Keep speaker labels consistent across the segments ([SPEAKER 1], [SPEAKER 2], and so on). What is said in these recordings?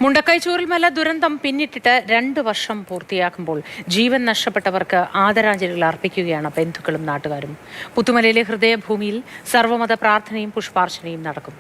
[SPEAKER 1] മുണ്ടക്കൈ ചൂരൽമല ദുരന്തം പിന്നിട്ടിട്ട് 2 വർഷം പൂർത്തിയാക്കുമ്പോൾ ജീവൻ നഷ്ടപ്പെട്ടവർക്ക് ആദരാഞ്ജലികൾ അർപ്പിക്കുകയാണ് ബന്ധുക്കളും നാട്ടുകാരും. പുത്തുമലയിലെ ഹൃദയഭൂമിയിൽ സർവ്വമത പ്രാർത്ഥനയും പുഷ്പാർച്ചനയും നടക്കും.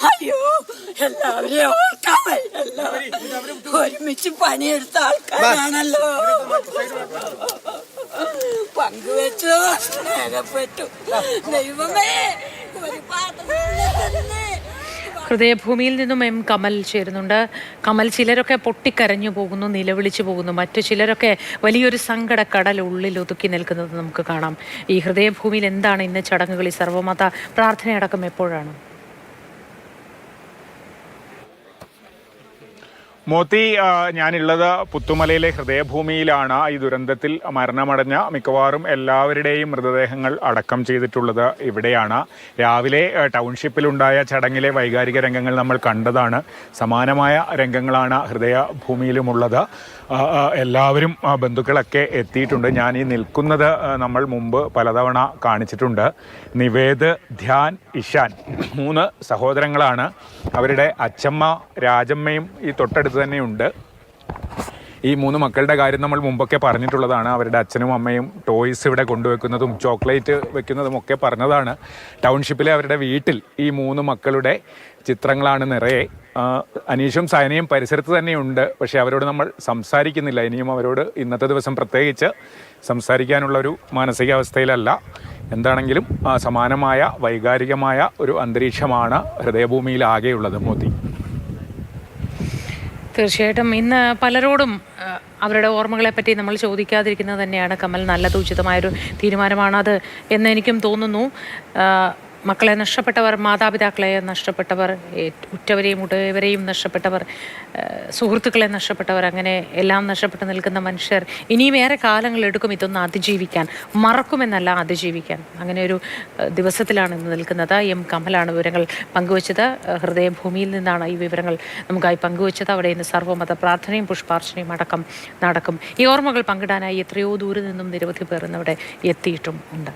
[SPEAKER 2] അയ്യോ, എല്ലാവരെയും ഓർക്കാൻ വയ്യല്ലോ. ഒരുമിച്ച് പണിയെടുത്ത ആൾക്കാരാണല്ലോ. പങ്കുവെച്ചു, സ്നേഹപ്പെട്ടു. ദൈവമേ, ഒരു
[SPEAKER 1] ഹൃദയഭൂമിയിൽ നിന്നും എം കമൽ ചേരുന്നുണ്ട്. കമൽ, ചിലരൊക്കെ പൊട്ടിക്കരഞ്ഞു പോകുന്നു, നിലവിളിച്ചു പോകുന്നു, മറ്റു ചിലരൊക്കെ വലിയൊരു സങ്കടക്കടൽ ഉള്ളിൽ ഒതുക്കി നിൽക്കുന്നത് നമുക്ക് കാണാം. ഈ ഹൃദയഭൂമിയിൽ എന്താണ് ഇന്ന് ചടങ്ങുകൾ? ഈ സർവ്വമത പ്രാർത്ഥനയടക്കം എപ്പോഴാണ്?
[SPEAKER 3] മോത്തി, ഞാനുള്ളത് പുത്തുമലയിലെ ഹൃദയഭൂമിയിലാണ്. ഈ ദുരന്തത്തിൽ മരണമടഞ്ഞ മിക്കവാറും എല്ലാവരുടെയും മൃതദേഹങ്ങൾ അടക്കം ചെയ്തിട്ടുള്ളത് ഇവിടെയാണ്. രാവിലെ ടൗൺഷിപ്പിലുണ്ടായ ചടങ്ങിലെ വൈകാരിക രംഗങ്ങൾ നമ്മൾ കണ്ടതാണ്. സമാനമായ രംഗങ്ങളാണ് ഹൃദയഭൂമിയിലുമുള്ളത്. എല്ലാവരും ബന്ധുക്കളൊക്കെ എത്തിയിട്ടുണ്ട്. ഞാൻ ഈ നിൽക്കുന്നത് നമ്മൾ മുമ്പ് പലതവണ കാണിച്ചിട്ടുണ്ട്. നിവേദ്, ധ്യാൻ, ഇഷാൻ 3 സഹോദരങ്ങളാണ്. അവരുടെ അച്ചമ്മ രാജമ്മയും ഈ തൊട്ടടുത്ത് തന്നെയുണ്ട്. ഈ 3 മക്കളുടെ കാര്യം നമ്മൾ മുമ്പൊക്കെ പറഞ്ഞിട്ടുള്ളതാണ്. അവരുടെ അച്ഛനും അമ്മയും ടോയ്സ് ഇവിടെ കൊണ്ടുവെക്കുന്നതും ചോക്ലേറ്റ് വെക്കുന്നതും ഒക്കെ പറഞ്ഞതാണ്. ടൗൺഷിപ്പിലെ അവരുടെ വീട്ടിൽ ഈ 3 മക്കളുടെ ചിത്രങ്ങളാണ് നിറയെ. അനീഷും സയനയും പരിസരത്ത് തന്നെയുണ്ട്. പക്ഷേ അവരോട് നമ്മൾ സംസാരിക്കുന്നില്ല. ഇനിയും അവരോട് ഇന്നത്തെ ദിവസം പ്രത്യേകിച്ച് സംസാരിക്കാനുള്ളൊരു മാനസികാവസ്ഥയിലല്ല. എന്താണെങ്കിലും സമാനമായ വൈകാരികമായ ഒരു അന്തരീക്ഷമാണ് ഹൃദയഭൂമിയിൽ ആകെയുള്ളത്. മോദി,
[SPEAKER 1] തീർച്ചയായിട്ടും ഇന്ന് പലരോടും അവരുടെ ഓർമ്മകളെപ്പറ്റി നമ്മൾ ചോദിക്കാതിരിക്കുന്നത് തന്നെയാണ് കമൽ നല്ലത്, ഉചിതമായൊരു തീരുമാനമാണത് എന്ന് എനിക്കും തോന്നുന്നു. മക്കളെ നഷ്ടപ്പെട്ടവർ, മാതാപിതാക്കളെ നഷ്ടപ്പെട്ടവർ, ഉറ്റവരെയും ഉടയവരെയും നഷ്ടപ്പെട്ടവർ, സുഹൃത്തുക്കളെ നഷ്ടപ്പെട്ടവർ, അങ്ങനെ എല്ലാം നഷ്ടപ്പെട്ട് നിൽക്കുന്ന മനുഷ്യർ ഇനിയും ഏറെ കാലങ്ങളെടുക്കും ഇതൊന്ന് അതിജീവിക്കാൻ. മറക്കുമെന്നല്ല, അതിജീവിക്കാൻ. അങ്ങനെ ഒരു ദിവസത്തിലാണ് ഇന്ന് നിൽക്കുന്നത്. എം കമലാണ് വിവരങ്ങൾ പങ്കുവച്ചത്. ഹൃദയഭൂമിയിൽ നിന്നാണ് ഈ വിവരങ്ങൾ നമുക്കായി പങ്കുവച്ചത്. അവിടെ ഇന്ന് സർവ്വമത പ്രാർത്ഥനയും പുഷ്പാർച്ചനയും അടക്കം നടക്കും. ഈ ഓർമ്മകൾ പങ്കിടാനായി എത്രയോ ദൂരെ നിന്നും നിരവധി പേർ ഇന്നവിടെ എത്തിയിട്ടും ഉണ്ട്.